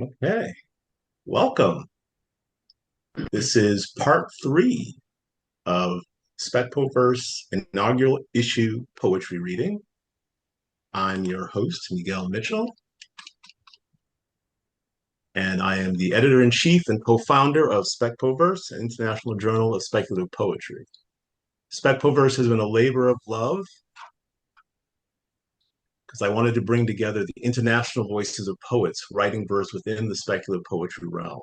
Okay, welcome. This is part three of SpecPoVerse inaugural issue poetry reading. I'm your host, Miguel Mitchell, and I am the editor-in-chief and co-founder of SpecPoVerse, an international journal of speculative poetry. SpecPoVerse has been a labor of love because I wanted to bring together the international voices of poets writing verse within the speculative poetry realm.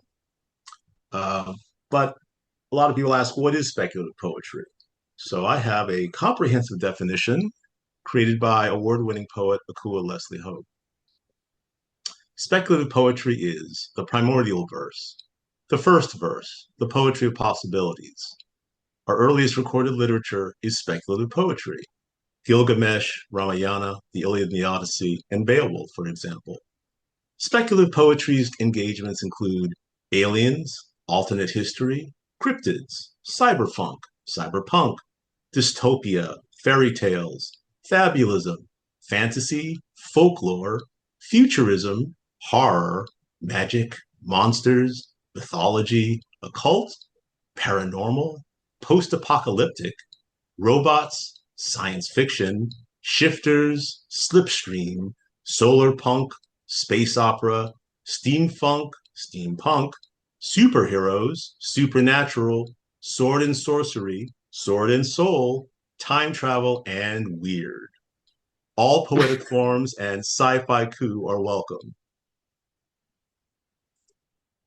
But a lot of people ask, what is speculative poetry? So I have a comprehensive definition created by award-winning poet Akua Leslie Hope. Speculative poetry is the primordial verse, the first verse, the poetry of possibilities. Our earliest recorded literature is speculative poetry. Gilgamesh, Ramayana, the Iliad and the Odyssey, and Beowulf, for example. Speculative poetry's engagements include aliens, alternate history, cryptids, cyberpunk, dystopia, fairy tales, fabulism, fantasy, folklore, futurism, horror, magic, monsters, mythology, occult, paranormal, post-apocalyptic, robots, science fiction, shifters, slipstream, solar punk, space opera, steampunk, superheroes, supernatural, sword and sorcery, sword and soul, time travel, and weird. All poetic forms and sci-fi coup are welcome.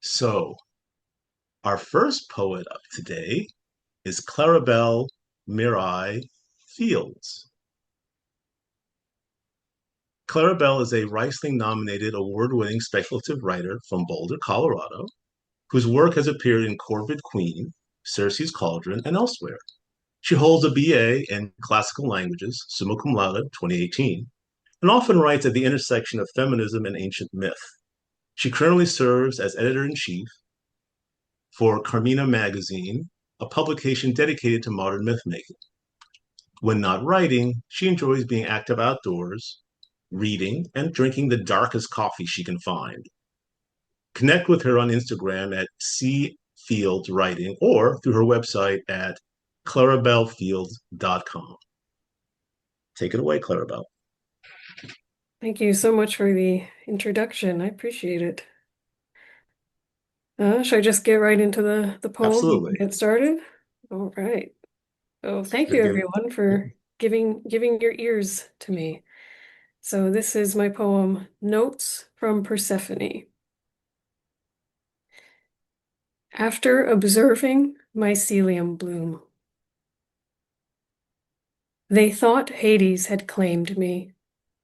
So, our first poet of today is Clarabelle Miray Fields. Clarabelle is a Riesling-nominated award-winning speculative writer from Boulder, Colorado, whose work has appeared in Corvid Queen, Circe's Cauldron, and elsewhere. She holds a BA in Classical Languages, summa cum laude, 2018, and often writes at the intersection of feminism and ancient myth. She currently serves as editor-in-chief for Carmina Magazine, a publication dedicated to modern myth-making. When not writing, she enjoys being active outdoors, reading, and drinking the darkest coffee she can find. Connect with her on Instagram at cfieldswriting or through her website at clarabellefields.com. Take it away, Clarabelle. Thank you so much for the introduction. I appreciate it. Should I just get right into the poem and Absolutely. get started? All right. So thank you everyone for giving your ears to me. So this is my poem, Notes from Persephone. After observing mycelium bloom, they thought Hades had claimed me,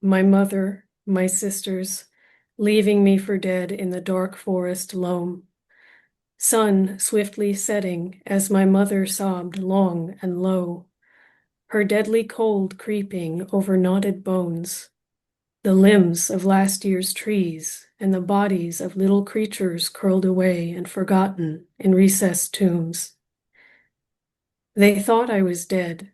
my mother, my sisters, leaving me for dead in the dark forest loam. Sun swiftly setting as my mother sobbed long and low, her deadly cold creeping over knotted bones, the limbs of last year's trees and the bodies of little creatures curled away and forgotten in recessed tombs. They thought I was dead,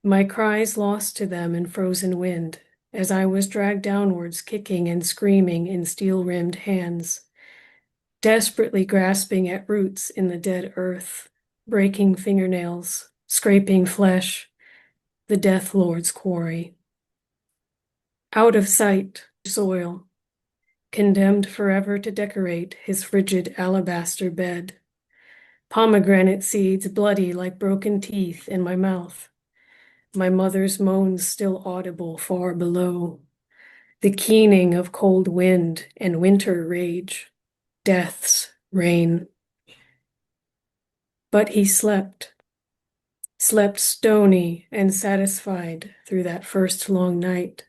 my cries lost to them in frozen wind, as I was dragged downwards kicking and screaming in steel-rimmed hands, desperately grasping at roots in the dead earth, breaking fingernails, scraping flesh, the Death Lord's quarry. Out of sight, soil, condemned forever to decorate his frigid alabaster bed. Pomegranate seeds bloody like broken teeth in my mouth. My mother's moans still audible far below. The keening of cold wind and winter rage. Death's rain. But he slept stony and satisfied through that first long night.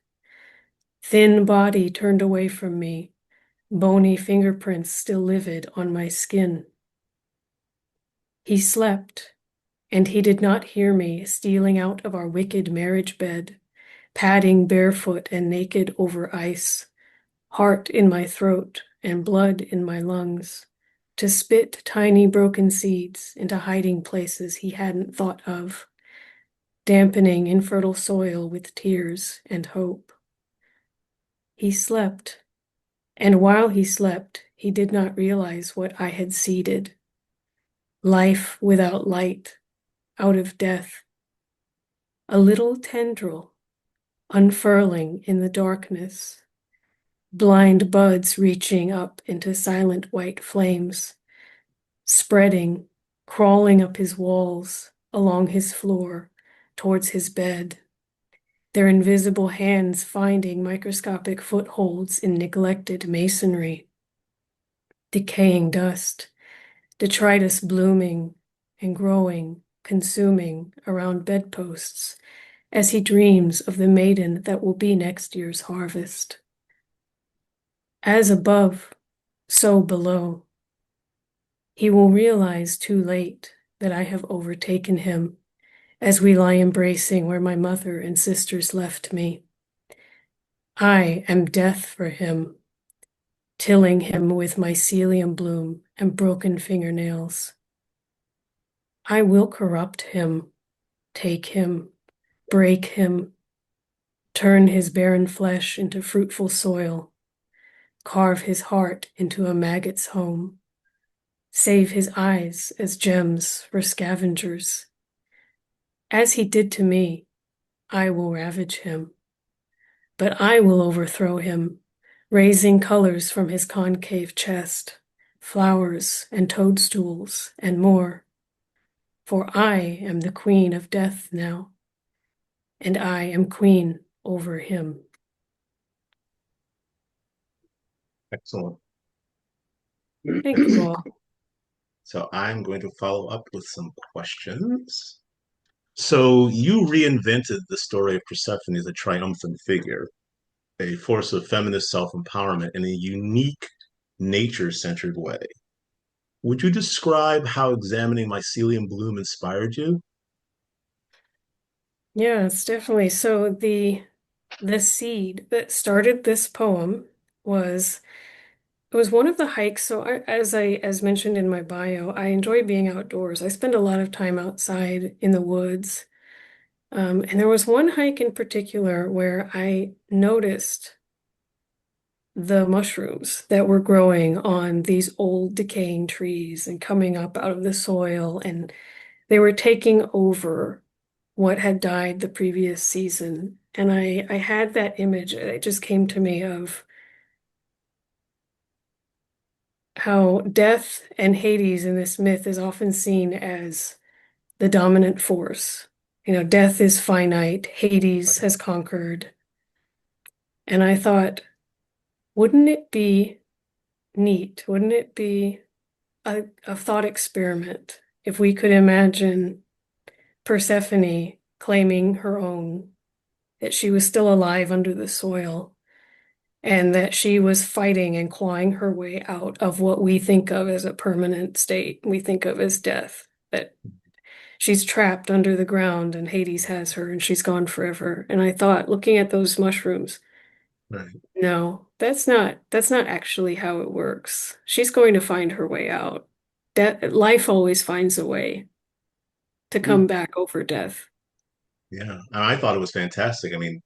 Thin body turned away from me, bony fingerprints still livid on my skin. He slept, and he did not hear me stealing out of our wicked marriage bed, padding barefoot and naked over ice, heart in my throat and blood in my lungs, to spit tiny broken seeds into hiding places he hadn't thought of, dampening infertile soil with tears and hope. He slept, and while he slept, he did not realize what I had seeded. Life without light, out of death. A little tendril, unfurling in the darkness. Blind buds reaching up into silent white flames, spreading, crawling up his walls, along his floor, towards his bed. Their invisible hands finding microscopic footholds in neglected masonry. Decaying dust, detritus blooming and growing, consuming around bedposts as he dreams of the maiden that will be next year's harvest. As above, so below. He will realize too late that I have overtaken him as we lie embracing where my mother and sisters left me. I am death for him, tilling him with mycelium bloom and broken fingernails. I will corrupt him, take him, break him, turn his barren flesh into fruitful soil, carve his heart into a maggot's home, save his eyes as gems for scavengers. As he did to me, I will ravage him, but I will overthrow him, raising colors from his concave chest, flowers and toadstools and more. For I am the queen of death now, and I am queen over him. Excellent. Thank you all. So I'm going to follow up with some questions. So you reinvented the story of Persephone as a triumphant figure, a force of feminist self-empowerment in a unique nature-centered way. Would you describe how examining mycelium bloom inspired you? Yes, definitely. So the seed that started this poem was it was one of the hikes. So as mentioned in my bio, I enjoy being outdoors. I spend a lot of time outside in the woods. And there was one hike in particular where I noticed the mushrooms that were growing on these old decaying trees and coming up out of the soil, and they were taking over what had died the previous season. And I had that image, it just came to me of how death and Hades in this myth is often seen as the dominant force. You know, death is finite, Hades has conquered. And I thought, wouldn't it be neat? Wouldn't it be a thought experiment if we could imagine Persephone claiming her own, that she was still alive under the soil, and that she was fighting and clawing her way out of what we think of as a permanent state, we think of as death, that she's trapped under the ground and Hades has her and she's gone forever. And I thought, looking at those mushrooms, Right. no, that's not actually how it works. She's going to find her way out. That life always finds a way to Mm. come back over death. Yeah, and I thought it was fantastic. I mean,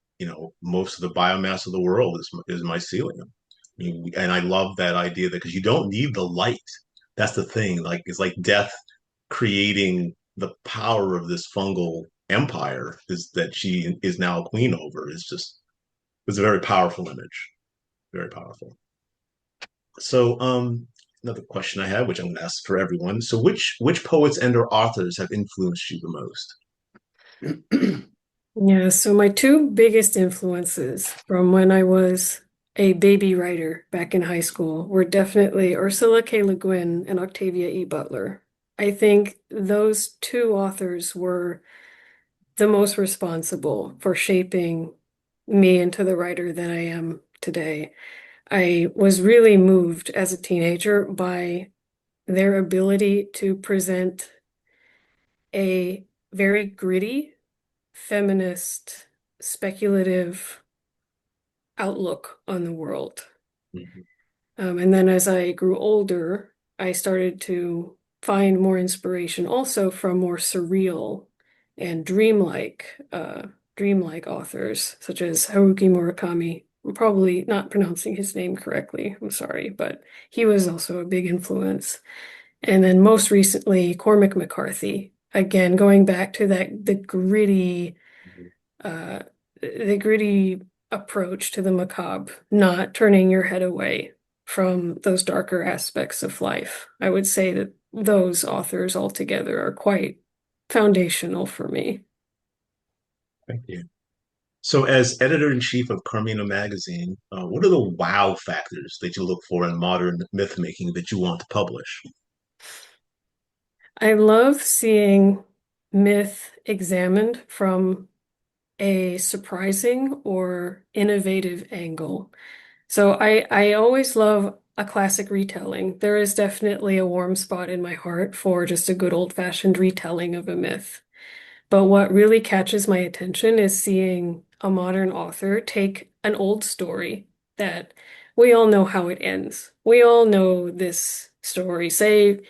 most of the biomass of the world is mycelium. And I love that idea that because you don't need the light. That's the thing. Like it's like death creating the power of this fungal empire is that she is now a queen over. It's a very powerful image. Very powerful. So, another question I have, which I'm going to ask for everyone. So, which poets and or authors have influenced you the most? Yeah, so my two biggest influences from when I was a baby writer back in high school were definitely Ursula K. Le Guin and Octavia E. Butler. I think those two authors were the most responsible for shaping me into the writer that I am today. I was really moved as a teenager by their ability to present a very gritty, feminist, speculative outlook on the world. Mhm. And then as I grew older, I started to find more inspiration also from more surreal and dreamlike authors such as Haruki Murakami. I'm probably not pronouncing his name correctly. I'm sorry, but he was also a big influence. And then most recently, Cormac McCarthy. Again, going back to that uh, the gritty approach to the macabre, not turning your head away from those darker aspects of life. I would say that those authors altogether are quite foundational for me. Thank you. So, as editor in chief of Carmina Magazine, what are the wow factors that you look for in modern myth making that you want to publish? I love seeing myth examined from a surprising or innovative angle. So I always love a classic retelling. There is definitely a warm spot in my heart for just a good old-fashioned retelling of a myth. But what really catches my attention is seeing a modern author take an old story that we all know how it ends. We all know this story, say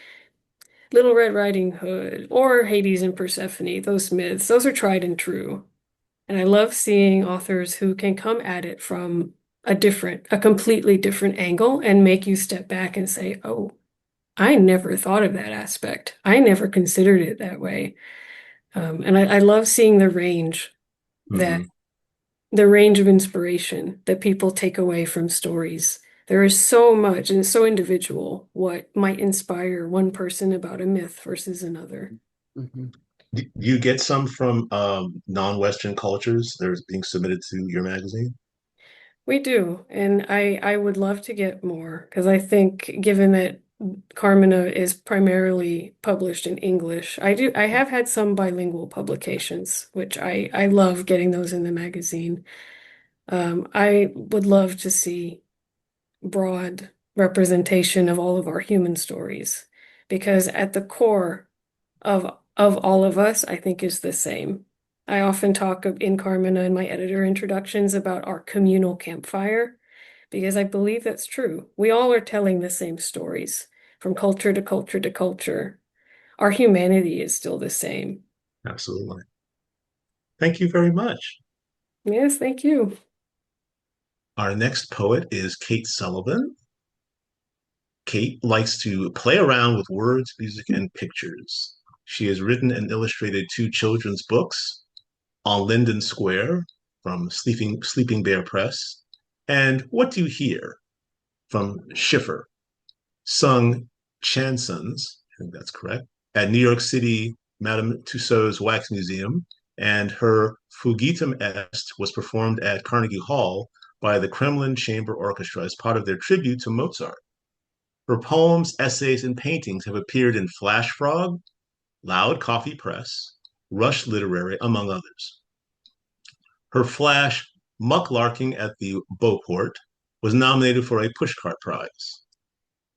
Little Red Riding Hood or Hades and Persephone, those myths, those are tried and true. And I love seeing authors who can come at it from a completely different angle and make you step back and say, oh, I never thought of that aspect. I never considered it that way. And I love seeing that Hmm. the range of inspiration that people take away from stories. There is so much and it's so individual what might inspire one person about a myth versus another. Mhm. Do you get some from non-Western cultures that are being submitted to your magazine? We do, and I would love to get more because I think given that Carmina is primarily published in English, I have had some bilingual publications, which I love getting those in the magazine. I would love to see broad representation of all of our human stories because at the core of all of us, I think is the same. I often talk in Carmina in my editor introductions about our communal campfire because I believe that's true. We all are telling the same stories from culture to culture to culture. Our humanity is still the same. Absolutely. Thank you very much. Yes, thank you. Our next poet is Kate Sullivan. Kate likes to play around with words, music, and pictures. She has written and illustrated two children's books, On Linden Square from Sleeping Bear Press, and What Do You Hear from Schiffer, sung chansons, I think that's correct, at New York City Madame Tussauds Wax Museum, and her Fugitum Est was performed at Carnegie Hall by the Kremlin Chamber Orchestra as part of their tribute to Mozart. Her poems, essays, and paintings have appeared in Flash Frog, Loud Coffee Press, Rush Literary, among others. Her flash, Mucklarking at the Beauport, was nominated for a Pushcart Prize.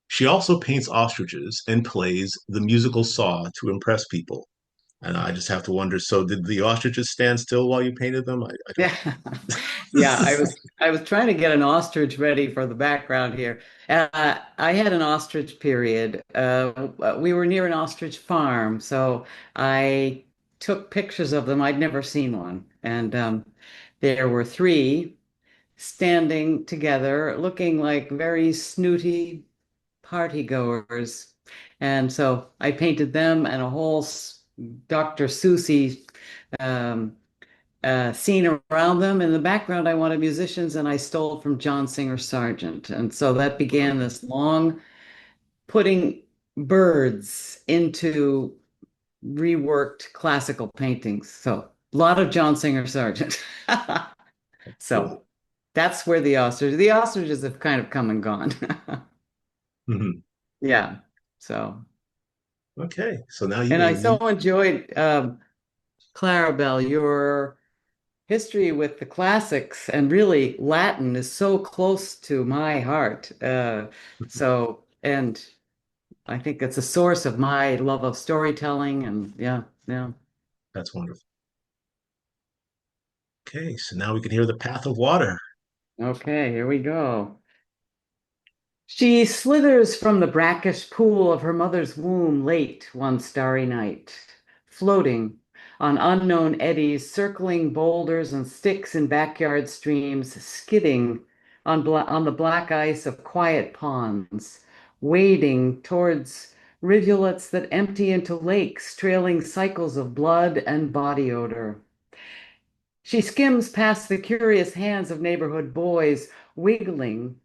She also paints ostriches and plays the musical saw to impress people. And I just have to wonder, so did the ostriches stand still while you painted them? I Yeah. don't. Yeah, I was trying to get an ostrich ready for the background here. I had an ostrich period. We were near an ostrich farm, so I took pictures of them. I'd never seen one. And there were three standing together, looking like very snooty party goers. And so I painted them and a whole Dr. Seussy um, scene around them. In the background, I wanted musicians, and I stole from John Singer Sargent. And so that began this long putting birds into reworked classical paintings. So a lot of John Singer Sargent. So Cool. that's where the ostriches have kind of come and gone. Mhm. Yeah. So, Okay, so now you and may I so need. enjoyed Clarabelle, your history with the classics and really Latin is so close to my heart. And I think it's a source of my love of storytelling. And yeah, yeah. That's wonderful. Okay, so now we can hear The Path of Water. Okay, here we go. She slithers from the brackish pool of her mother's womb late one starry night, floating, on unknown eddies, circling boulders and sticks in backyard streams, skidding on the black ice of quiet ponds, wading towards rivulets that empty into lakes, trailing cycles of blood and body odor. She skims past the curious hands of neighborhood boys, wiggling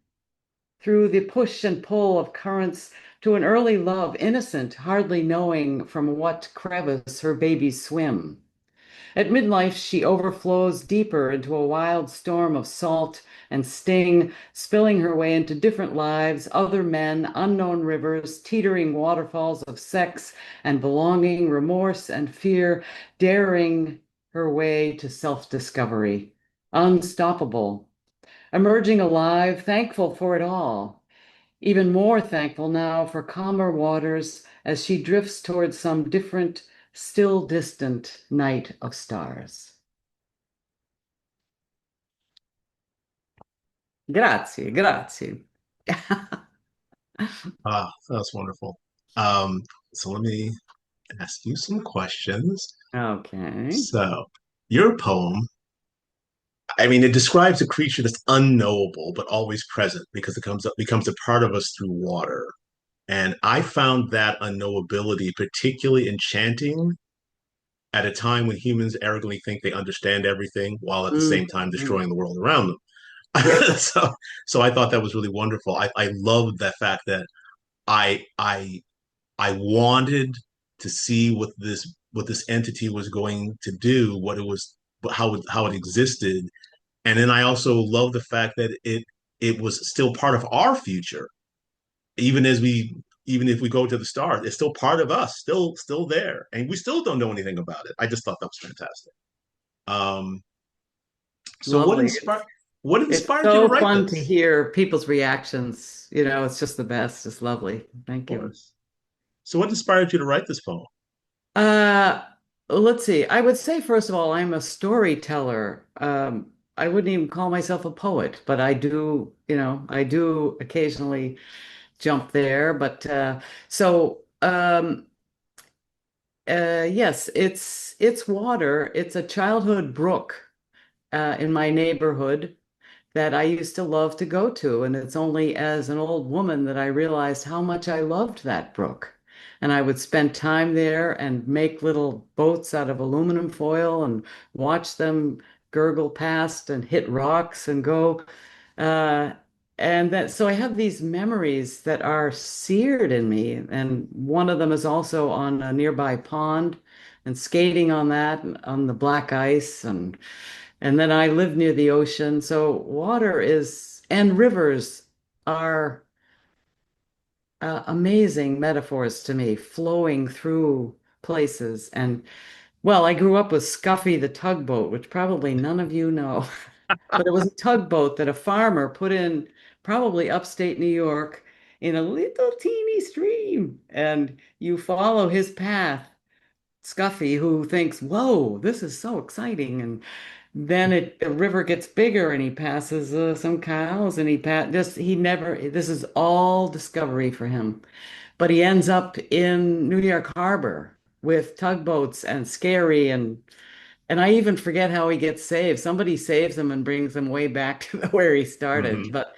through the push and pull of currents to an early love, innocent, hardly knowing from what crevice her babies swim. At midlife, she overflows deeper into a wild storm of salt and sting, spilling her way into different lives, other men, unknown rivers, teetering waterfalls of sex and belonging, remorse and fear, daring her way to self-discovery. Unstoppable, emerging alive, thankful for it all. Even more thankful now for calmer waters as she drifts towards some different, still distant night of stars. Grazie, grazie. Ah, that's wonderful. Um, so let me ask you some questions. Okay. So, your poem, I mean, it describes a creature that's unknowable but always present because it becomes a part of us through water. And I found that unknowability particularly enchanting at a time when humans arrogantly think they understand everything while at the same time Mhm. destroying the world around them. Yeah. so so I thought that was really wonderful. I loved that fact that I I I wanted to see what this entity was going to do, what it was, how it existed, and then I also love the fact that it was still part of our future, even as we even if we go to the stars, it's still part of us, still there, and we still don't know anything about it. I just thought that was fantastic. Um, so Lovely. what It's inspired you to so write fun to this? hear people's reactions. It's just the best. It's lovely. Of Thank you. course. So what inspired you to write this poem? Uh, let's see. I would say, first of all, I'm a storyteller. I wouldn't even call myself a poet, but I do occasionally jump there. But so yes, it's water. It's a childhood brook in my neighborhood that I used to love to go to. And it's only as an old woman that I realized how much I loved that brook. And I would spend time there and make little boats out of aluminum foil and watch them gurgle past and hit rocks and go. Uh, so I have these memories that are seared in me. And one of them is also on a nearby pond and skating on that, on the black ice. And then I live near the ocean. So and rivers are amazing metaphors to me, flowing through places. And well, I grew up with Scuffy the tugboat, which probably none of you know, but it was a tugboat that a farmer put in probably upstate New York in a little teeny stream. And you follow his path, Scuffy, who thinks, whoa, this is so exciting. And then the river gets bigger and he passes some cows and he never, this is all discovery for him. But he ends up in New York Harbor with tugboats and scary and I even forget how he gets saved. Somebody saves him and brings him way back to where he started. Hmm. But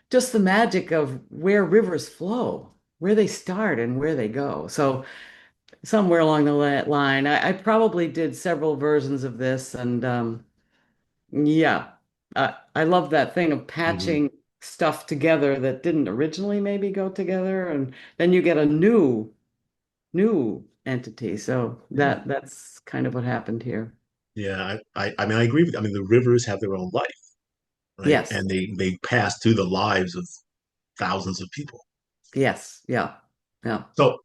just the magic of where rivers flow, where they start and where they go. So somewhere along the line, I probably did several versions of this and yeah, I love that thing of Hmm. patching stuff together that didn't originally maybe go together, and then you get a new entity. So Yeah. that's kind of what happened here. Yeah, I mean, I agree with. I mean, the rivers have their own life, right? Yes, And they pass through the lives of thousands of people. yes, yeah, yeah. So,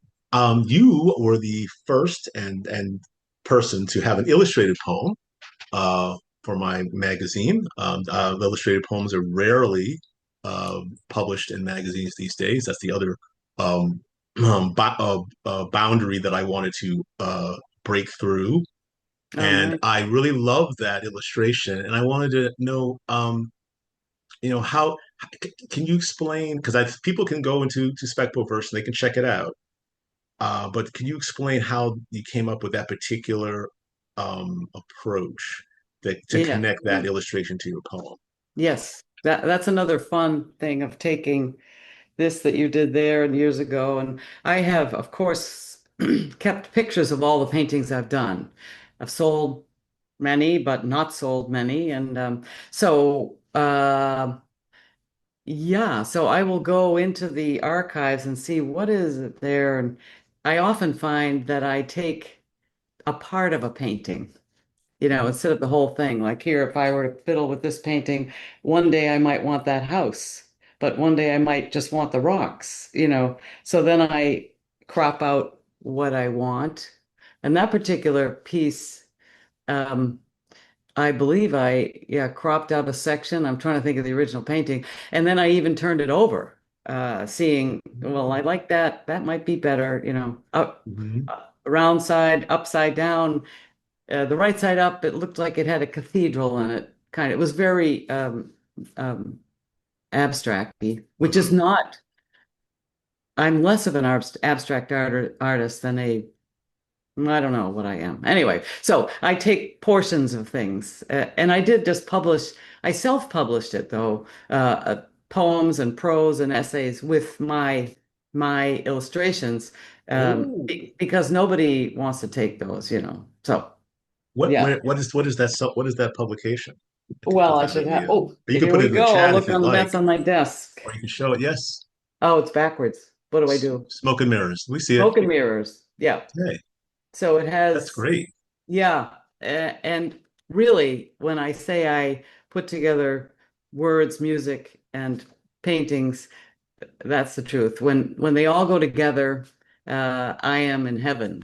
you were the first and person to have an illustrated poem uh, for my magazine. Illustrated poems are rarely published in magazines these days. That's the other um, boundary that I wanted to break through. Oh, And nice. I really love that illustration. And I wanted to know, how can you explain? Because people can go into to SpecPoVerse and they can check it out. But can you explain how you came up with that particular approach that to Yeah. connect that illustration to your poem. Yes. That's another fun thing of taking this that you did there and years ago. And I have, of course, kept pictures of all the paintings I've done. I've sold many, but not sold many. And yeah, so I will go into the archives and see what is it there. And I often find that I take a part of a painting, instead of the whole thing. Like here, if I were to fiddle with this painting, one day I might want that house, but one day I might just want the rocks. So then I crop out what I want. And that particular piece, um, I believe yeah, cropped out a section. I'm trying to think of the original painting. And then I even turned it over, seeing, well, I like that. That might be better, Mhm. round side, upside down. The right side up, it looked like it had a cathedral in it. Kind of, it was very abstract-y, which is Mhm. not, I'm less of an abstract artist than I don't know what I am. Anyway, so I take portions of things, and I did just I self-published it though, poems and prose and essays with my illustrations, Oh, because nobody wants to take those. So yeah. what is that? What is that publication? I could Well, put I that should in have. the. Oh, Or you could here put we it in the go. I'll chat if look you'd on. like, That's on my desk. or you can show it. Yes, Oh, it's backwards. What do I do? smoke and mirrors. We see it. Smoke and mirrors. Yeah. Hey, So it that's has, great. yeah. And really, when I say I put together words, music, and paintings, that's the truth. When they all go together, I am in heaven.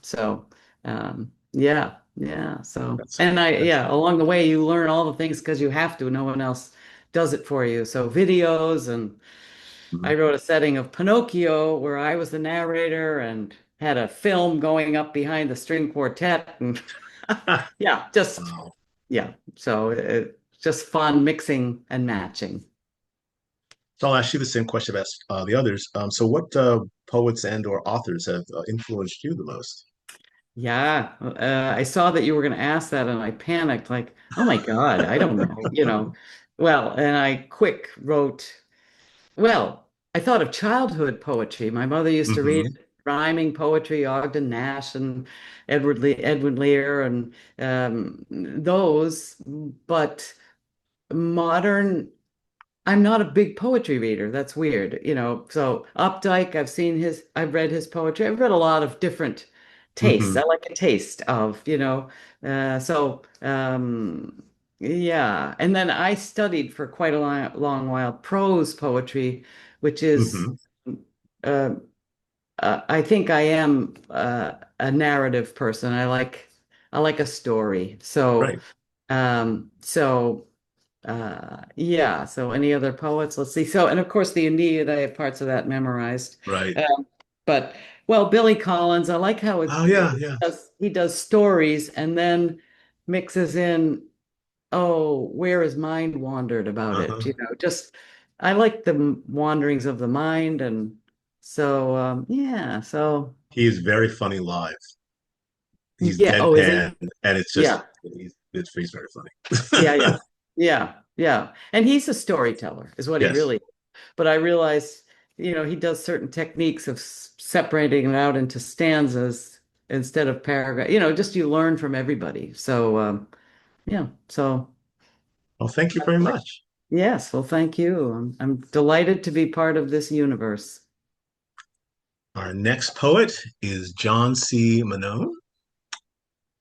So, yeah, yeah. So, That's and that's yeah, along the way, you learn all the things because you have to. No one else does it for you. So, videos, and I mhm. wrote a setting of Pinocchio where I was the narrator and had a film going up behind the string quartet, and yeah, Wow. yeah. So it's just fun mixing and matching. So I'll ask you the same question as the others. So what poets and or authors have influenced you the most? Yeah, I saw that you were going to ask that, and I panicked, like, oh my God, I don't know. Well, and I quick wrote, well, I thought of childhood poetry. My mother used to read Hmm. rhyming poetry, Ogden Nash and Edward Lear, and those, but modern. I'm not a big poetry reader. That's weird. So Updike, I've read his poetry. I've read a lot of different tastes. Hmm. I like a taste of. Yeah. And then I studied for quite a long while prose poetry, which is, Hmm. uh, I think I am a narrative person. I like a story. Right, Yeah. So any other poets? Let's see. So, and of course, the Aeneid, I have parts of that memorized. right. Um, but well, Billy Collins, I like how Oh yeah, yeah. he does stories and then mixes in, oh, where his mind wandered about it. Uh-huh. Just I like the wanderings of the mind, and so yeah. So He is very funny live. He's yeah. Oh, is he? deadpan, and it's just Yeah. he's very Yeah. funny. Yeah. Yeah. Yeah. And he's a storyteller, is what he Yes. really. But I realize, he does certain techniques of separating it out into stanzas instead of paragraph. Just you learn from everybody. So, yeah. So, Well, thank you very much. yes. Well, thank you. I'm delighted to be part of this universe. Our next poet is John C. Mannone.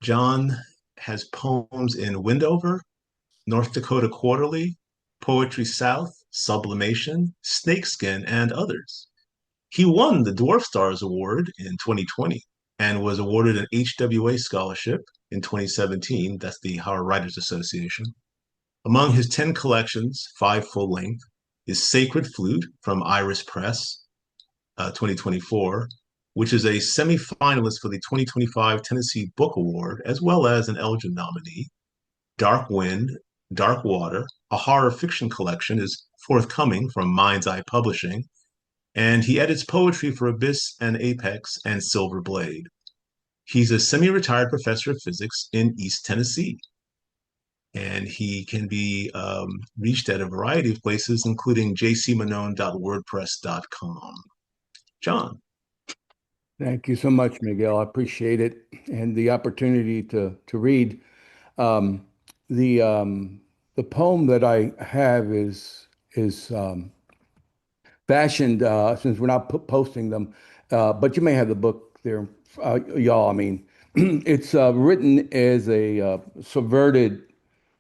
John has poems in Windover, North Dakota Quarterly, Poetry South, Sublimation, Snakeskin, and others. He won the Dwarf Stars Award in 2020 and was awarded an HWA scholarship in 2017. That's the Howard Writers Association. Among his 10 collections, 5 full length, is Sacred Flute from Iris Press, 2024, which is a semifinalist for the 2025 Tennessee Book Award, as well as an Elgin nominee. Dark Wind, Dark Water, a horror fiction collection, is forthcoming from Mind's Eye Publishing, and he edits poetry for Abyss and Apex and Silver Blade. He's a semi-retired professor of physics in East Tennessee, and he can be reached at a variety of places, including jcmannone.wordpress.com. John. Thank you so much, Miguel. I appreciate it and the opportunity to read. Um, the the poem that I have is fashioned since we're not posting them, but you may have the book there, y'all. I mean, it's written as a subverted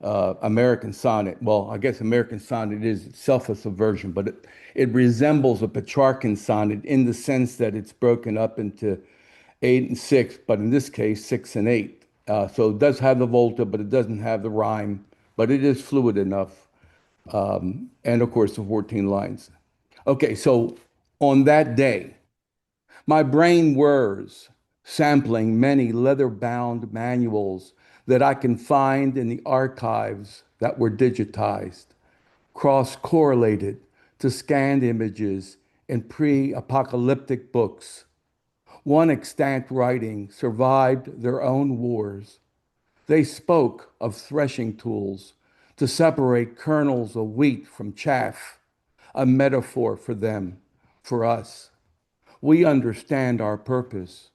American sonnet. Well, I guess American sonnet is itself a subversion, but it resembles a Petrarchan sonnet in the sense that it's broken up into eight and six, but in this case, six and eight. So it does have the volta, but it doesn't have the rhyme, but it is fluid enough. And of course, the 14 lines. Okay, so on that day, my brain whirs, sampling many leather-bound manuals that I can find in the archives that were digitized, cross-correlated to scanned images in pre-apocalyptic books. One extant writing survived their own wars. They spoke of threshing tools to separate kernels of wheat from chaff, a metaphor for them, for us. We understand our purpose.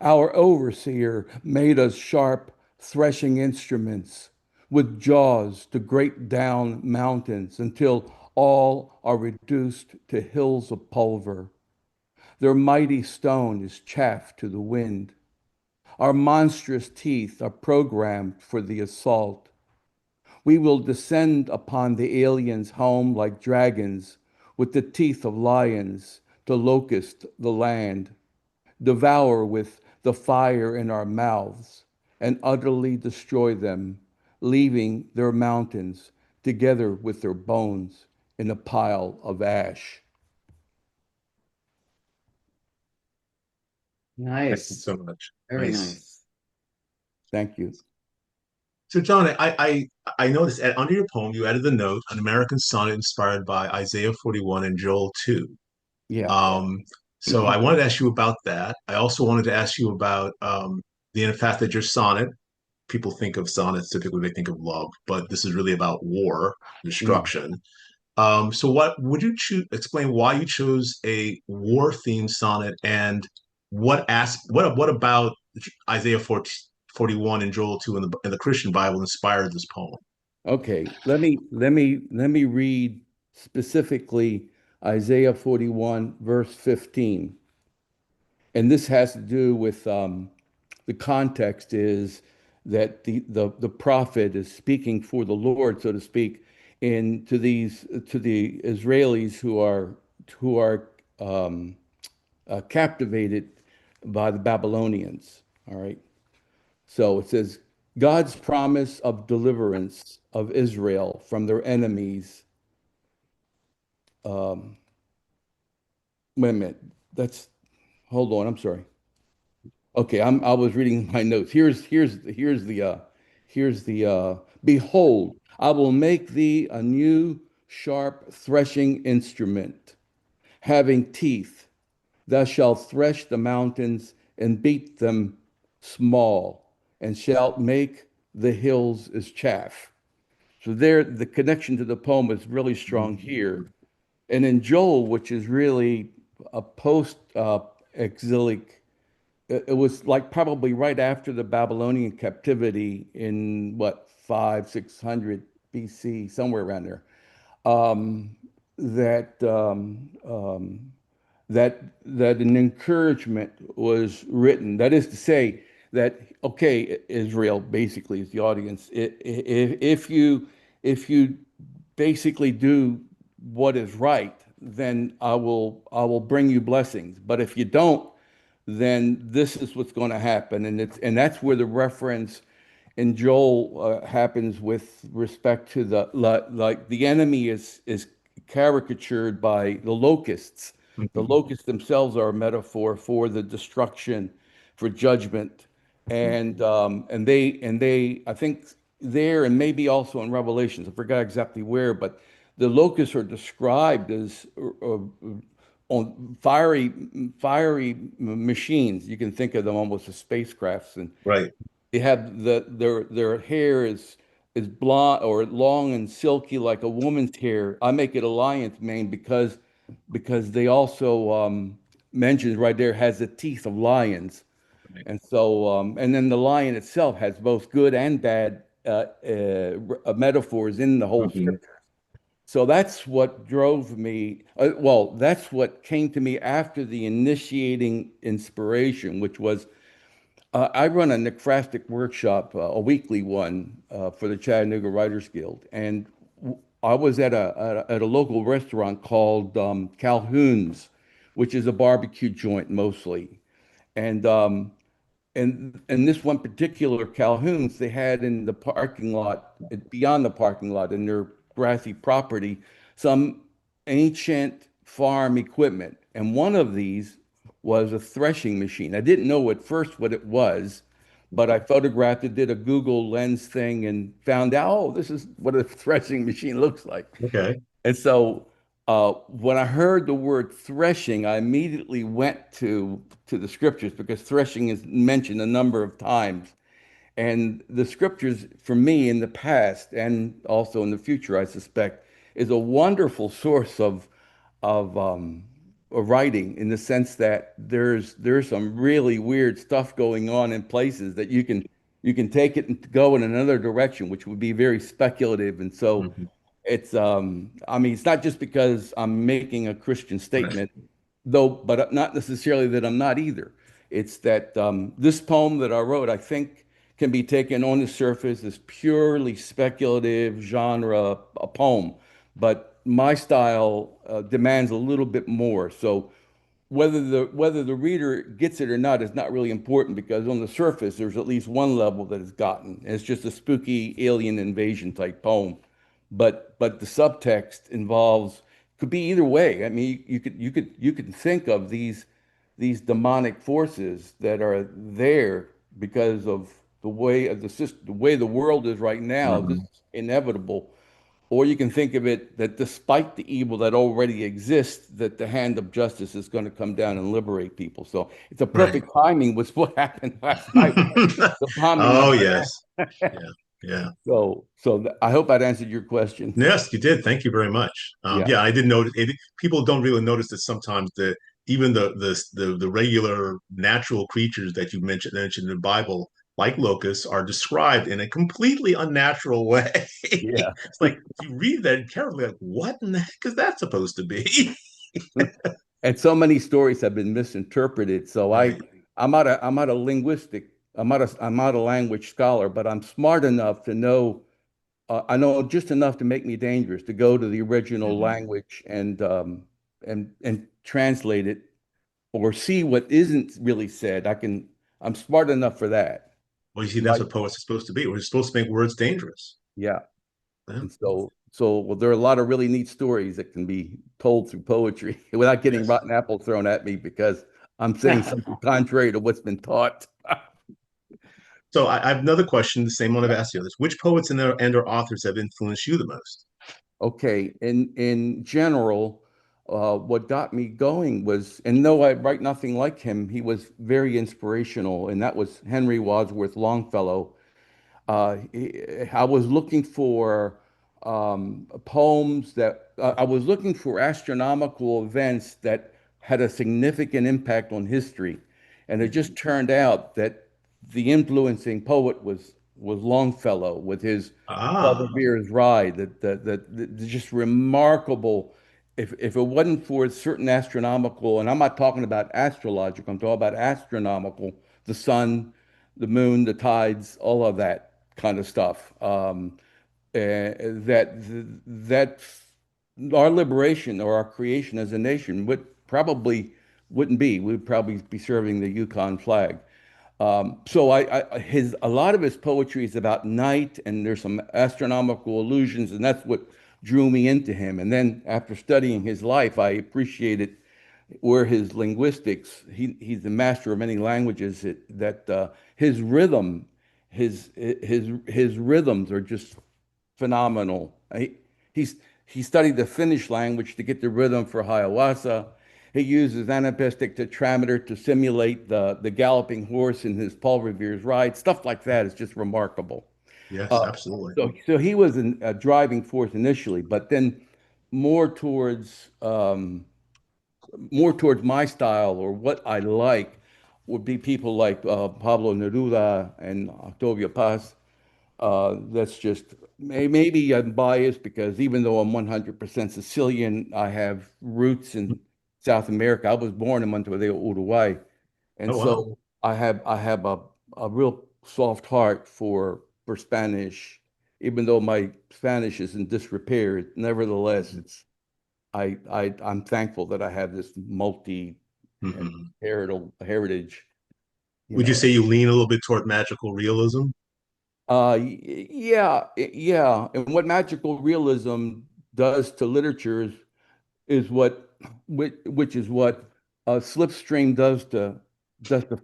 Our overseer made us sharp threshing instruments with jaws to grate down mountains until all are reduced to hills of pulver. Their mighty stone is chaff to the wind. Our monstrous teeth are programmed for the assault. We will descend upon the aliens' home like dragons, with the teeth of lions, to locust the land, devour with the fire in our mouths, and utterly destroy them, leaving their mountains together with their bones in a pile of ash. Thank you Nice. so much. Very Nice. nice. Thank you. So, John, I noticed under your poem you added the note, an American sonnet inspired by Isaiah 41 and Joel 2. Yeah. Um, so I wanted to ask you about that. I also wanted to ask you about the fact that your sonnet, people think of sonnets, typically they think of love, but this is really about war, Mm. destruction. So what would you explain why you chose a war themed sonnet and what about Isaiah 40, 41 and Joel 2 in the Christian Bible inspired this poem? Okay, let me read specifically Isaiah 41, verse 15. And this has to do with the context is that the prophet is speaking for the Lord, so to speak, in to the Israelis who are captivated by the Babylonians. All right. So it says, God's promise of deliverance of Israel from their enemies. Um, Wait a minute. Hold on. I'm sorry. Okay, I was reading my notes. Here's the behold, I will make thee a new sharp threshing instrument, having teeth. Thou shalt thresh the mountains and beat them small, and shalt make the hills as chaff. So there, the connection to the poem is really strong here. And in Joel, which is really a post exilic, it was like probably right after the Babylonian captivity in what, 600 BC, somewhere around there. Um, that that an encouragement was written. That is to say that okay, Israel basically is the audience. If you basically do what is right, then I will bring you blessings. But if you don't, then this is what's going to happen, and that's where the reference in Joel happens with respect to like the enemy is caricatured by the locusts. The Mhm. locusts themselves are a metaphor for the destruction, for judgment, and they I think there and maybe also in Revelations, I forgot exactly where, but the locusts are described as on fiery machines. You can think of them almost as spacecrafts, and Right. they have their hair is blonde or long and silky like a woman's hair. I make it a lion's mane because they also mentioned right there has the teeth of lions. Right. And so, and then the lion itself has both good and bad metaphors in the whole Mhm. scripture. So that's what drove me. Well, that's what came to me after the initiating inspiration, which was I run a necrastic workshop, a weekly one for the Chattanooga Writers Guild, and I was at a local restaurant called Calhoun's, which is a barbecue joint mostly, and and this one particular Calhoun's they had in the parking lot, beyond the parking lot in their grassy property, some ancient farm equipment. And one of these was a threshing machine. I didn't know at first what it was, but I photographed it, did a Google Lens thing, and found out, oh, this is what a threshing machine looks like. Okay. And so when I heard the word threshing, I immediately went to the scriptures because threshing is mentioned a number of times. And the scriptures, for me, in the past and also in the future, I suspect, is a wonderful source of writing in the sense that there's some really weird stuff going on in places that you can take it and go in another direction, which would be very speculative. And so Mhm. it's I mean, it's not just because I'm making a Christian Right. statement, though, but not necessarily that I'm not either. It's that this poem that I wrote, I think, can be taken on the surface as purely speculative genre a poem, but my style demands a little bit more. So whether the reader gets it or not is not really important because on the surface there's at least one level that it's gotten. It's just a spooky alien invasion type poem, but the subtext involves could be either way. I mean, you could think of these demonic forces that are there because of the way of the system, the way the world is right now. This Mhm. is inevitable. Or you can think of it that despite the evil that already exists, that the hand of justice is going to come down and liberate people. So it's a Right. perfect timing with what happened last night, the bombing of Oh, Manhattan. yes. Yeah. Yeah. I hope that answered your question. Yes, you did. Thank you very much. Yeah, Yeah, I did notice it. People don't really notice that sometimes even the regular natural creatures that you mentioned in the Bible, like locusts, are described in a completely unnatural way. yeah. It's like you read that carefully, like, what in the heck is that supposed to be? And so many stories have been misinterpreted. So Right. I'm not a linguistic, I'm not a language scholar, but I'm smart enough to know I know just enough to make me dangerous to go to the original Mhm. language and translate it or see what isn't really said. I'm smart enough for that. Well, you see, that's My what poets are supposed to be. We're supposed to make words dangerous. yeah. Yeah. And so well, there are a lot of really neat stories that can be told through poetry without getting Yes. rotten apples thrown at me because I'm saying something contrary to what's been taught. So I have another question, the same one I've asked the others. Which poets and/or authors have influenced you the most? Okay, in general, what got me going was, and though I write nothing like him, he was very inspirational, and that was Henry Wadsworth Longfellow. I was looking for poems that I was looking for astronomical events that had a significant impact on history, and it just turned out that the influencing poet was Longfellow with his Ah, Bellevuere's Ride. The just remarkable. If it wasn't for certain astronomical, and I'm not talking about astrological, I'm talking about astronomical, the sun, the moon, the tides, all of that kind of stuff. That our liberation or our creation as a nation wouldn't be. We'd probably be serving the Yukon flag. So his a lot of his poetry is about night, and there's some astronomical allusions, and that's what drew me into him. And then after studying his life, I appreciated where his linguistics. He's the master of many languages. His rhythm, his rhythms are just phenomenal. He's he studied the Finnish language to get the rhythm for Hiawatha, he uses anapistic tetrameter to simulate the galloping horse in his Paul Revere's ride. Stuff like that is just remarkable. Yes, Uh, absolutely. so he was a driving force initially, but then more towards um, more towards my style or what I like would be people like Pablo Neruda and Octavio Paz. That's just maybe I'm biased because even though I'm 100% Sicilian, I have roots in South America. I was born in Montevideo, Uruguay, and Oh, wow. so I have a real soft heart for Spanish, even though my Spanish is in disrepair. Nevertheless, I'm thankful that I have this multi Hmm. heritage, you Would you know. say you lean a little bit toward magical realism? Yeah, yeah. And what magical realism does to literature is which is what Slipstream does to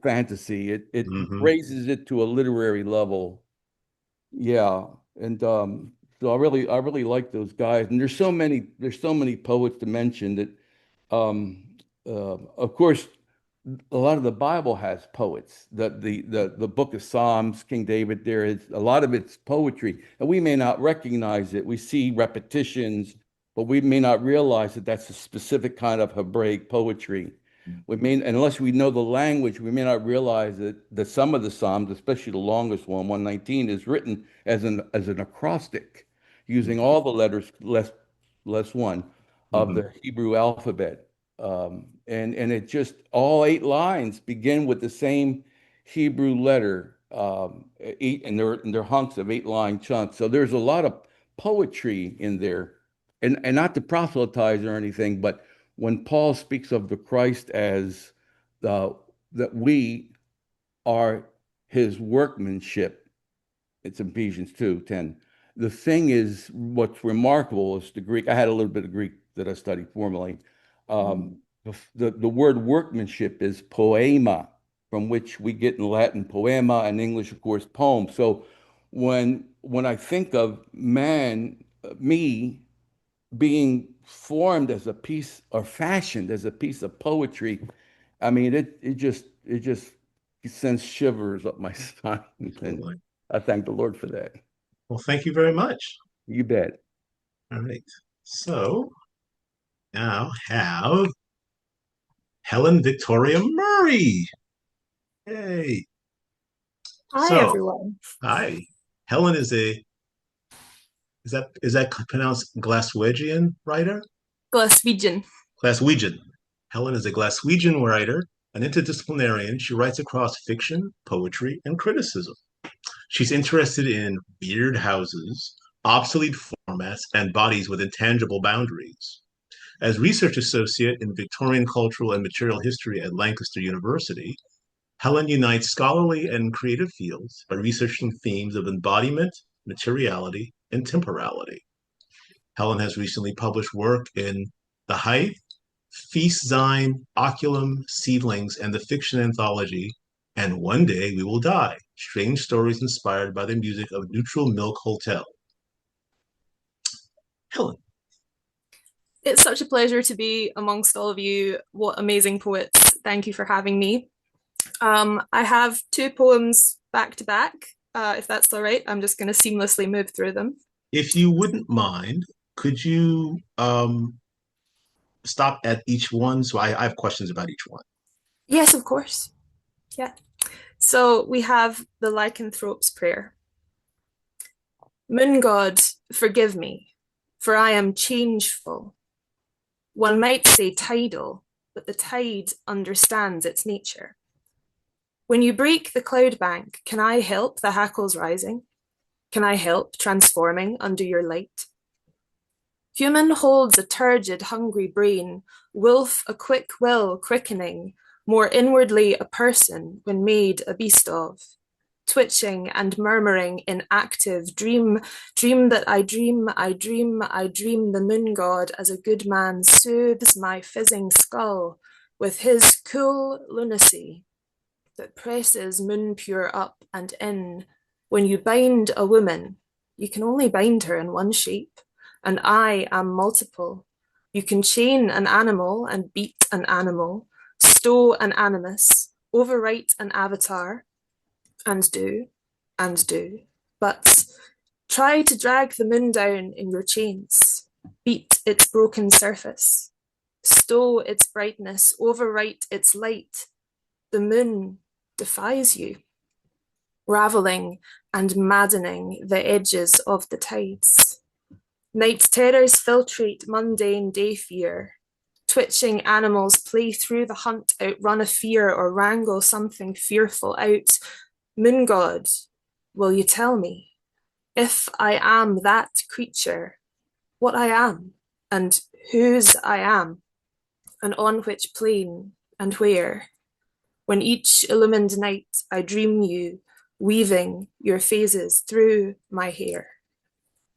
fantasy. It Hmm. raises it to a literary level. Yeah, and so I really like those guys. And there's so many poets to mention that um, of course, a lot of the Bible has poets. The book of Psalms, King David, there is a lot of it's poetry, and we may not recognize it. We see repetitions, but we may not realize that that's a specific kind of Hebraic poetry. We may, unless we know the language, we may not realize that some of the Psalms, especially the longest one, 119, is written as an acrostic, using all the letters less one of Hmm. the Hebrew alphabet. And it just all 8 lines begin with the same Hebrew letter, and they're hunks of 8 line chunks. So there's a lot of poetry in there, and not to proselytize or anything, but when Paul speaks of the Christ as the that we are his workmanship, it's Ephesians 2:10. The thing is, what's remarkable is the Greek. I had a little bit of Greek that I studied formally. The word workmanship is poema, from which we get in Latin poema and English, of course, poem. So when I think of man, me being formed as a piece or fashioned as a piece of poetry, I mean, it just sends shivers up my spine, and Absolutely. I thank the Lord for that. Well, thank you very much. You bet. All right. So now have Helen Victoria Murray. Hey. Hi, So, everyone. hi. Helen is that pronounced Glaswegian writer? Glaswegian. Glaswegian. Helen is a Glaswegian writer, an interdisciplinarian. She writes across fiction, poetry, and criticism. She's interested in weird houses, obsolete formats, and bodies with intangible boundaries. As research associate in Victorian cultural and material history at Lancaster University, Helen unites scholarly and creative fields by researching themes of embodiment, materiality, and temporality. Helen has recently published work in The Height, Feast Sein, Oculum, Seedlings, and the fiction anthology, And One Day We Will Die, strange stories inspired by the music of Neutral Milk Hotel. Helen. It's such a pleasure to be amongst all of you. What amazing poets. Thank you for having me. I have two poems back to back. If that's all right, I'm just going to seamlessly move through them. If you wouldn't mind, could you stop at each one? So I have questions about each one. Yes, of course. Yeah. So we have the Lycanthrope's prayer. Moon God, forgive me, for I am changeful. One might say tidal, but the tide understands its nature. When you break the cloud bank, can I help the hackles rising? Can I help transforming under your light? Human holds a turgid, hungry brain, wolf a quick will quickening, more inwardly a person when made a beast of. Twitching and murmuring in active dream, dream that I dream, I dream, I dream the moon god as a good man soothes my fizzing skull with his cool lunacy that presses moon pure up and in. When you bind a woman, you can only bind her in one shape, and I am multiple. You can chain an animal and beat an animal, stow an animus, overwrite an avatar, and do, but try to drag the moon down in your chains, beat its broken surface, stow its brightness, overwrite its light. The moon defies you, raveling and maddening the edges of the tides. Night's terrors filtrate mundane day fear. Twitching animals play through the hunt, outrun a fear, or wrangle something fearful out. Moon god, will you tell me if I am that creature, what I am, and whose I am, and on which plane and where? When each illumined night I dream you, weaving your phases through my hair.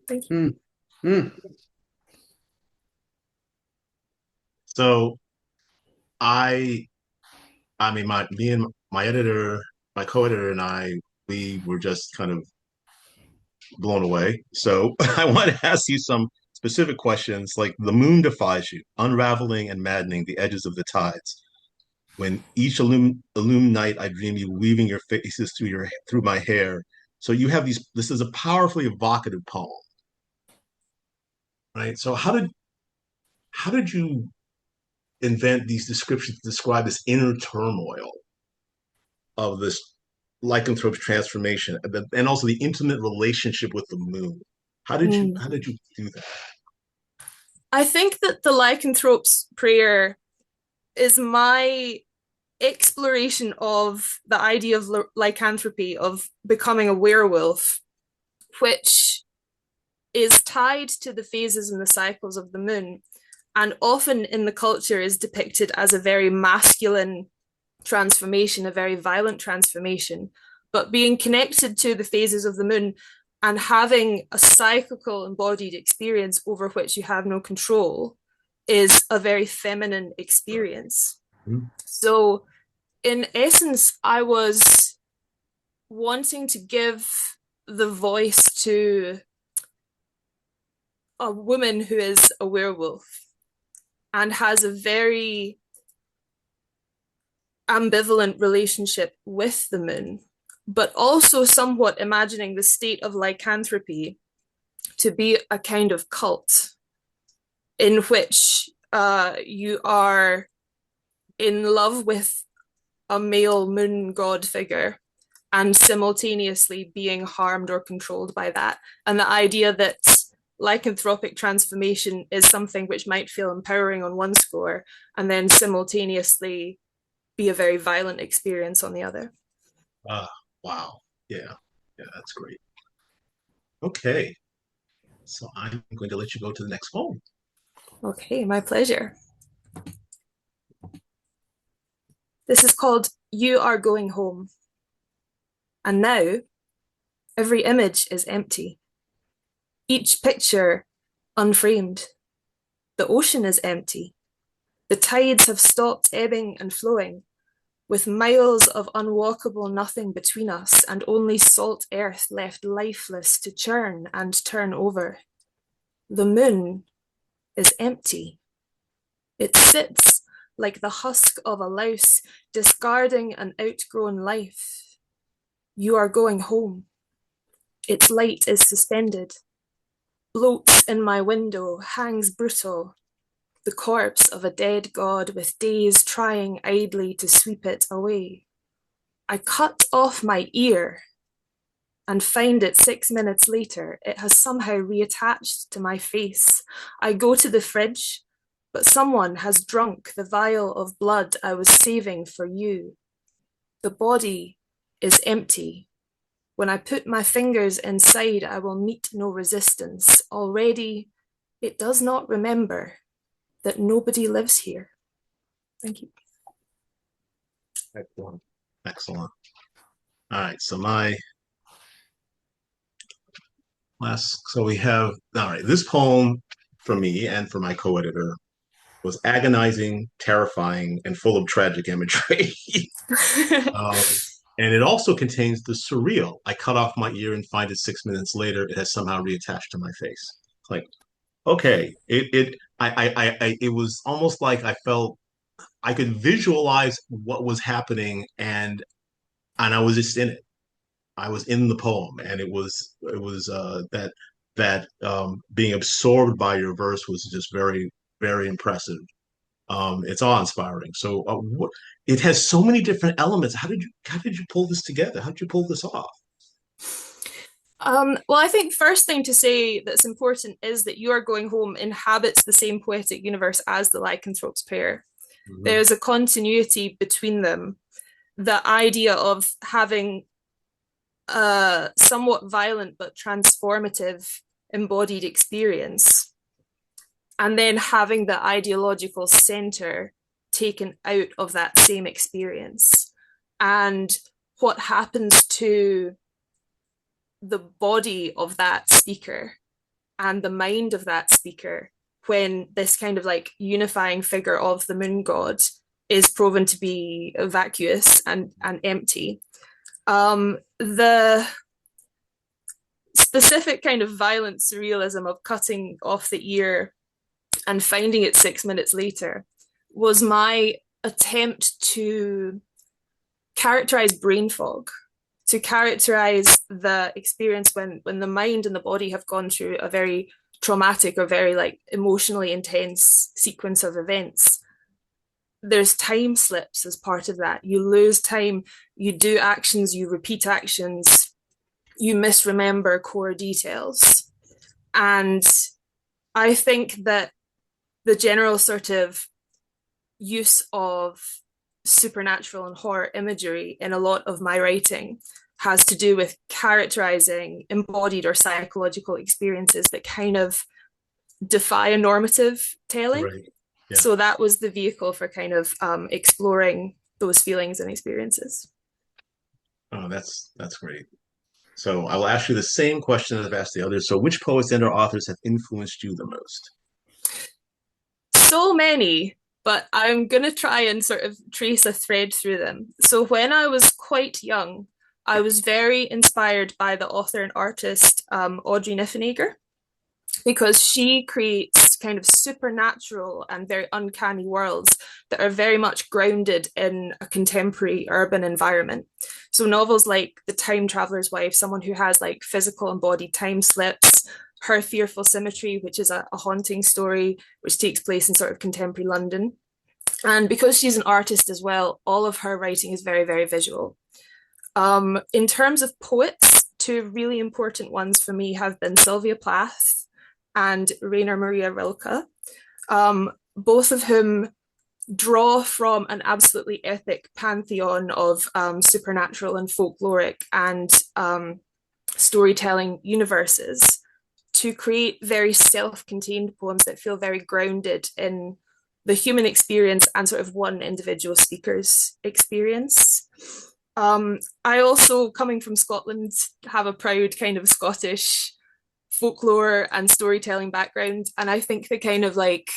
Thank you. So I mean, me and my editor, my co-editor and I, we were just kind of blown away. So I want to ask you some specific questions, like the moon defies you, unraveling and maddening the edges of the tides. When each illumined night I dream you, weaving your faces through my hair. So you have these. This is a powerfully evocative poem, right? So how did you invent these descriptions to describe this inner turmoil of this lycanthrope's transformation, and also the intimate relationship with the moon? How did you do that? I think that the lycanthrope's prayer is my exploration of the idea of lycanthropy, of becoming a werewolf, which is tied to the phases and the cycles of the moon, and often in the culture is depicted as a very masculine transformation, a very violent transformation. But being connected to the phases of the moon and having a cyclical embodied experience over which you have no control is a very feminine experience. Mm-hmm. So, in essence, I was wanting to give the voice to a woman who is a werewolf and has a very ambivalent relationship with the moon, but also somewhat imagining the state of lycanthropy to be a kind of cult in which you are in love with a male moon god figure and simultaneously being harmed or controlled by that. And the idea that lycanthropic transformation is something which might feel empowering on one score and then simultaneously be a very violent experience on the other. Wow. Yeah. Yeah, that's great. Okay. So I'm going to let you go to the next poem. Okay, my pleasure. This is called You Are Going Home. And now, every image is empty. Each picture unframed. The ocean is empty. The tides have stopped ebbing and flowing, with miles of unwalkable nothing between us and only salt earth left lifeless to churn and turn over. The moon is empty. It sits like the husk of a louse, discarding an outgrown life. You are going home. Its light is suspended. Bloats in my window, hangs brutal, the corpse of a dead god with days trying idly to sweep it away. I cut off my ear and find it 6 minutes later. It has somehow reattached to my face. I go to the fridge, but someone has drunk the vial of blood I was saving for you. The body is empty. When I put my fingers inside, I will meet no resistance. Already, it does not remember that nobody lives here. Thank you. Excellent. Excellent. All right. So we have, all right, this poem for me and for my co-editor was agonizing, terrifying, and full of tragic imagery. And it also contains the surreal. I cut off my ear and find it 6 minutes later. It has somehow reattached to my face. Like, Okay, it was almost like I felt I could visualize what was happening, and I was just in it. I was in the poem, and it was that being absorbed by your verse was just very impressive. It's awe-inspiring. So it has so many different elements. How did you pull this together? How did you pull this off? Well, I think first thing to say that's important is that You Are Going Home inhabits the same poetic universe as the Lycanthropes pair. Mhm. There's a continuity between them. The idea of having a somewhat violent but transformative embodied experience, and then having the ideological center taken out of that same experience, and what happens to the body of that speaker and the mind of that speaker when this kind of like unifying figure of the moon god is proven to be vacuous and empty. The specific kind of violent surrealism of cutting off the ear and finding it 6 minutes later was my attempt to characterize brain fog, to characterize the experience when the mind and the body have gone through a very traumatic or very like emotionally intense sequence of events. There's time slips as part of that. You lose time, you do actions, you repeat actions, you misremember core details. And I think that the general sort of use of supernatural and horror imagery in a lot of my writing has to do with characterizing embodied or psychological experiences that kind of defy a normative telling. Right. Yeah. So that was the vehicle for kind of exploring those feelings and experiences. Oh, that's great. So I will ask you the same question as I've asked the others. So which poets and or authors have influenced you the most? So many, but I'm going to try and sort of trace a thread through them. So when I was quite young, I was very inspired by the author and artist Audrey Niffenegger, because she creates kind of supernatural and very uncanny worlds that are very much grounded in a contemporary urban environment. So novels like The Time Traveler's Wife, someone who has like physical embodied time slips, Her Fearful Symmetry, which is a haunting story which takes place in sort of contemporary London. And because she's an artist as well, all of her writing is very, very visual. In terms of poets, two really important ones for me have been Sylvia Plath and Rainer Maria Rilke, both of whom draw from an absolutely epic pantheon of supernatural and folkloric and storytelling universes to create very self-contained poems that feel very grounded in the human experience and sort of one individual speaker's experience. I also, coming from Scotland, have a proud kind of Scottish folklore and storytelling background. And I think the kind of like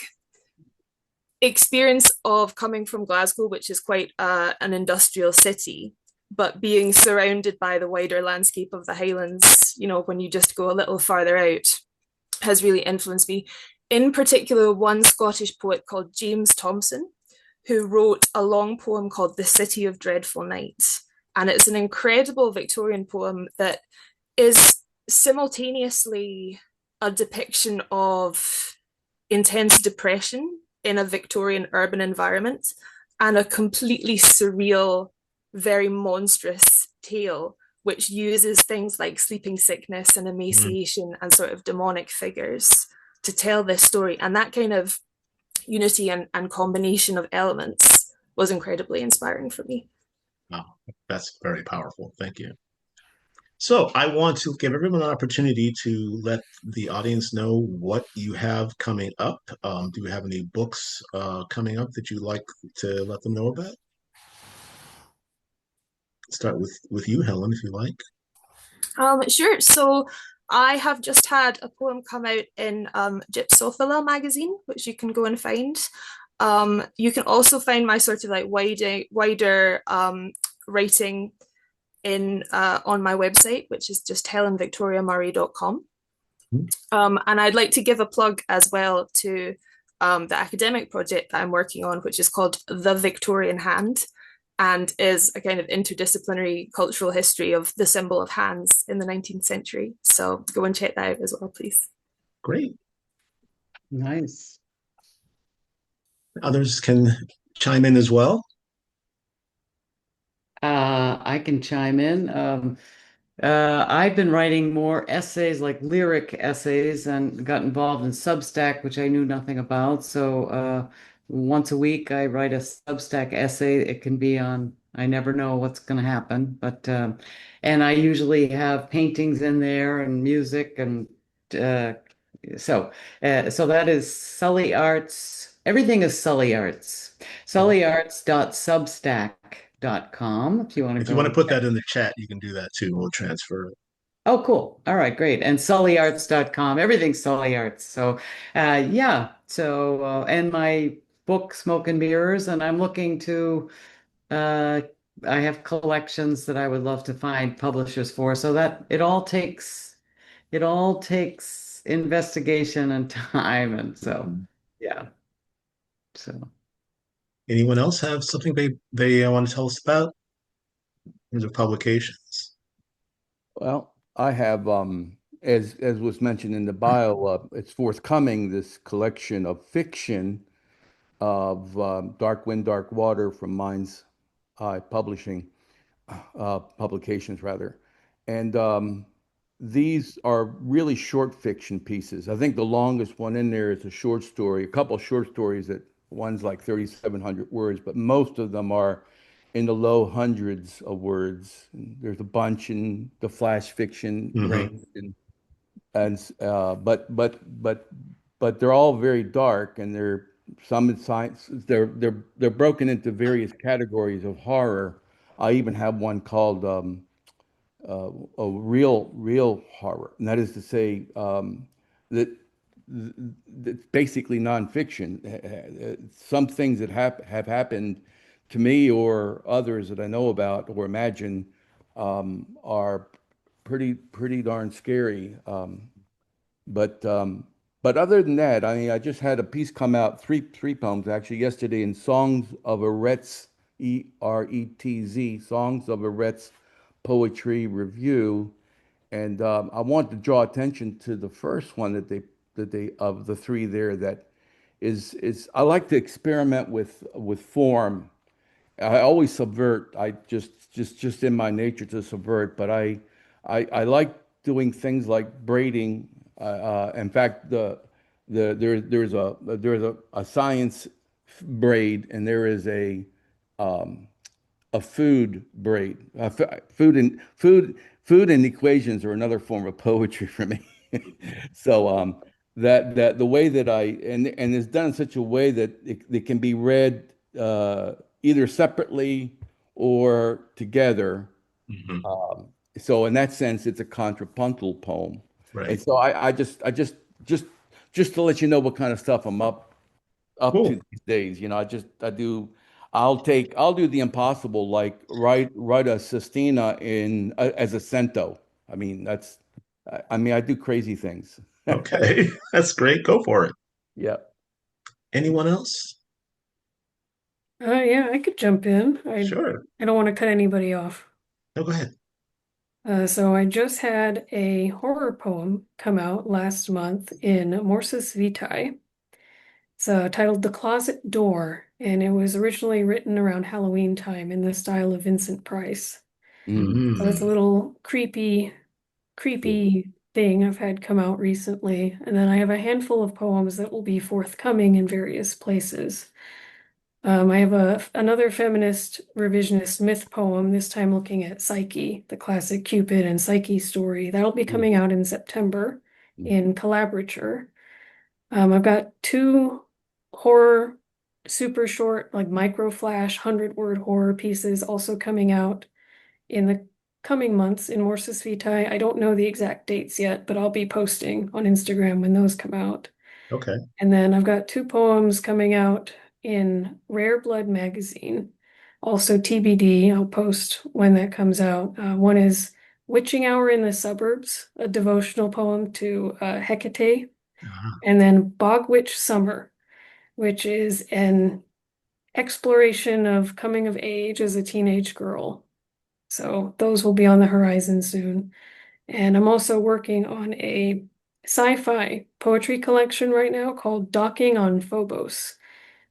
experience of coming from Glasgow, which is quite an industrial city, but being surrounded by the wider landscape of the Highlands, you know, when you just go a little farther out, has really influenced me. In particular, one Scottish poet called James Thomson, who wrote a long poem called The City of Dreadful Night. And it's an incredible Victorian poem that is simultaneously a depiction of intense depression in a Victorian urban environment and a completely surreal, very monstrous tale, which uses things like sleeping sickness and emaciation and sort of demonic figures to tell this story. And that kind of unity and combination of elements was incredibly inspiring for me. Wow, that's very powerful. Thank you. So I want to give everyone an opportunity to let the audience know what you have coming up. Do you have any books coming up that you'd like to let them know about? Start with you, Helen, if you like. Sure. So I have just had a poem come out in Gypsophila magazine, which you can go and find. You can also find my sort of like wider writing in on my website, which is just helenvictoriamurray.com. And I'd like to give a plug as well to the academic project that I'm working on, which is called The Victorian Hand, and is a kind of interdisciplinary cultural history of the symbol of hands in the 19th century. So go and check that out as well, please. Great. Nice. Others can chime in as well. I can chime in. I've been writing more essays, like lyric essays, and got involved in Substack, which I knew nothing about. So once a week, I write a Substack essay. It can be on, I never know what's going to happen, but and I usually have paintings in there and music, and uh, so that is Sully Arts. Everything is Sully Arts. Sullyarts.substack.com if you want to If you want to go. put that in the chat, you can do that too. We'll transfer it. Oh, cool. All right, great. And sullyarts.com. Everything's Sully Arts. So, yeah. So, and my book, Smoke and Mirrors, and I'm looking to, uh, I have collections that I would love to find publishers for. So that it all takes investigation and time. And so, yeah. So, Anyone else have something they want to tell us about in terms of publications? Well, I have, as was mentioned in the bio, it's forthcoming, this collection of fiction of Dark Wind, Dark Water from Mind's Eye Publishing, publications rather. And these are really short fiction pieces. I think the longest one in there is a short story, a couple of short stories that one's like 3,700 words, but most of them are in the low hundreds of words. And there's a bunch in the flash fiction Mm-hmm. range, and but they're all very dark, and they're some in science. They're broken into various categories of horror. I even have one called a real horror, and that is to say that it's basically nonfiction. Some things that have happened to me or others that I know about or imagine are pretty darn scary. But but other than that, I mean, I just had a piece come out, three poems actually yesterday in Songs of Eretz, Eretz, Songs of Eretz Poetry Review, and I want to draw attention to the first one that they of the three there that is I like to experiment with form. I always subvert. I just in my nature to subvert, but I like doing things like braiding. In fact, there's a science braid, and there is a food braid. Food and equations are another form of poetry for me. So that the way that and it's done in such a way that it can be read either separately or together. Mm-hmm. So in that sense, it's a contrapuntal poem. And Right. so just just to let you know what kind of stuff I'm up to Cool. these days. I'll do the impossible, like write a sestina in as a cento. I mean, I do crazy things. Okay. That's great. Go for it. Yeah. Anyone else? Yeah, I could jump in. Sure. I don't want to cut anybody off. No, go ahead. So I just had a horror poem come out last month in Morsis Vitae. It's titled The Closet Door, and it was originally written around Halloween time in the style of Vincent Price. Mm. So it's a Mm. little creepy thing I've had come out recently. And then I have a handful of poems that will be forthcoming in various places. I have another feminist revisionist myth poem, this time looking at Psyche, the classic Cupid and Psyche story. That'll be coming out in September in Collaborature. I've got two horror, super short, like micro flash, 100-word horror pieces also coming out in the coming months in Morsis Vitae. I don't know the exact dates yet, but I'll be posting on Instagram when those come out. Okay. And then I've got two poems coming out in Rare Blood magazine. Also TBD, I'll post when that comes out. One is Witching Hour in the Suburbs, a devotional poem to Hecate, Ah, and then Bog Witch Summer, which is an exploration of coming of age as a teenage girl. So those will be on the horizon soon. And I'm also working on a sci-fi poetry collection right now called Docking on Phobos,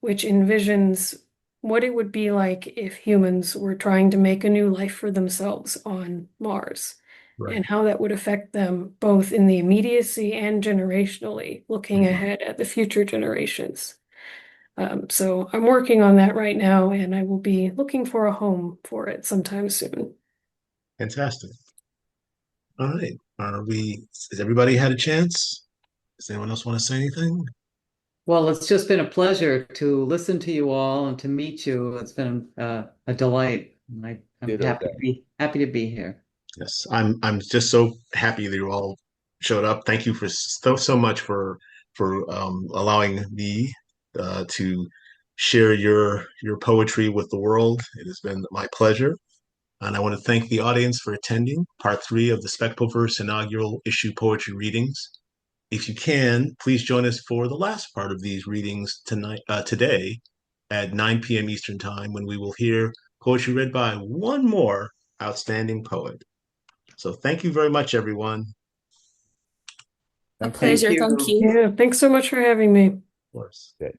which envisions what it would be like if humans were trying to make a new life for themselves on Mars, right. and how that would affect them both in the immediacy and generationally, looking Mhm. ahead at the future generations. So I'm working on that right now, and I will be looking for a home for it sometime soon. Fantastic. All right. Has everybody had a chance? Does anyone else want to say anything? Well, it's just been a pleasure to listen to you all and to meet you. It's been a delight. I'm Ditto happy to be here. Yes, I'm just so happy that you all showed up. Thank you for so much for allowing me to share your poetry with the world. It has been my pleasure, and I want to thank the audience for attending part 3 of the SpecPoVerse inaugural issue poetry readings. If you can, please join us for the last part of these readings today at 9 p.m. Eastern Time, when we will hear poetry read by one more outstanding poet. So thank you very much, everyone. A Thank you. Thank pleasure. Thank you. you. Yeah, thanks so much for having me. Of course. Okay.